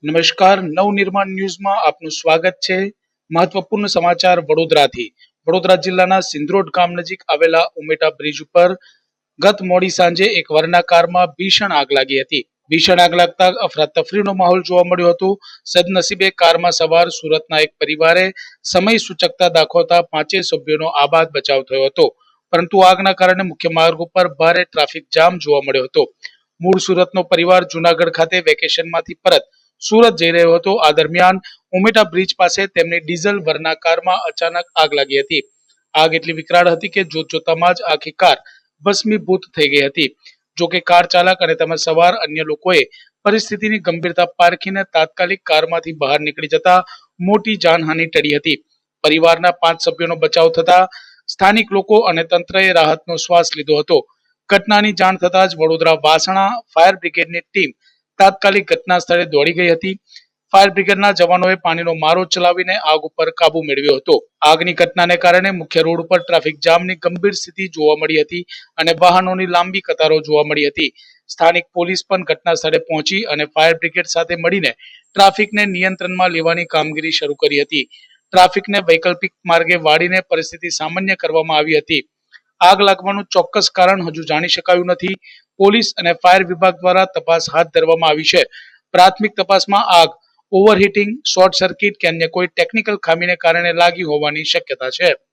નમસ્કાર, નવનિર્માણ ન્યૂઝમાં આપનું સ્વાગત છે. મહત્વપૂર્ણ સમાચાર વડોદરાથી. વડોદરા જિલ્લાના સિંદરોડ ગામ નજીક આવેલા ઉમેટા બ્રિજ ઉપર ગત મોડી સાંજે એક વરના કારમાં ભીષણ આગ લાગી હતી. ભીષણ આગ લાગતા અફરાતફરીનો માહોલ જોવા મળ્યો હતો. સદનસીબે કારમાં સવાર સુરતના એક પરિવારે સમય સૂચકતા દાખવતા 5 સભ્યોનો આબાદ બચાવ થયો હતો. પરંતુ આગના કારણે મુખ્ય માર્ગ ઉપર ભારે ટ્રાફિક જામ જોવા મળ્યો હતો. મૂળ સુરતનો પરિવાર જુનાગઢ ખાતે વેકેશનમાંથી પરત સુરત જઈ રહ્યો હતો. આ દરમિયાન ઉમેટા બ્રિજ પાસે તેમની ડીઝલ વરના કારમાં અચાનક આગ લાગી હતી. આગ એટલી વિકરાળ હતી કે જોતજોતામાં જ આખી કાર ભસ્મીભૂત થઈ ગઈ હતી. જોકે કાર ચાલક અને તેમાં સવાર અન્ય લોકોએ પરિસ્થિતિની ગંભીરતા પારખીને તાત્કાલિક કારમાંથી બહાર નીકળી જતા મોટી જાનહાનિ ટળી હતી. પરિવારના 5 સભ્યોનો બચાવ થતા સ્થાનિક લોકો અને તંત્રએ રાહતનો શ્વાસ લીધો હતો. ઘટનાની જાણ થતાં જ વડોદરા વાસણા ફાયર બ્રિગેડની ટીમ તાત્કાલિક ઘટના સ્થળે દોડી ગઈ હતી. ફાયર બ્રિગેડના જવાનોએ પાણીનો મારો ચલાવીને આગ ઉપર કાબુ મેળવ્યો હતો. આગની ઘટનાને કારણે મુખ્ય રોડ ઉપર ટ્રાફિક જામની ગંભીર સ્થિતિ જોવા મળી હતી અને વાહનોની લાંબી કતારો જોવા મળી હતી. સ્થાનિક પોલીસ પણ ઘટના સ્થળે પહોંચી અને ફાયર બ્રિગેડ સાથે મળીને ટ્રાફિકને નિયંત્રણમાં લેવાની કામગીરી શરૂ કરી હતી. ટ્રાફિકને વૈકલ્પિક માર્ગે વાળીને પરિસ્થિતિ સામાન્ય કરવામાં આવી હતી. આગ લાગવાનું ચોક્કસ કારણ હજુ જાણી શકાયું નથી. પોલીસ અને ફાયર વિભાગ દ્વારા તપાસ હાથ ધરવામાં આવી છે. પ્રાથમિક તપાસમાં આગ ઓવરહીટિંગ, શોર્ટ સર્કિટ કે અન્ય કોઈ ટેકનિકલ ખામીને કારણે લાગી હોવાની શક્યતા છે.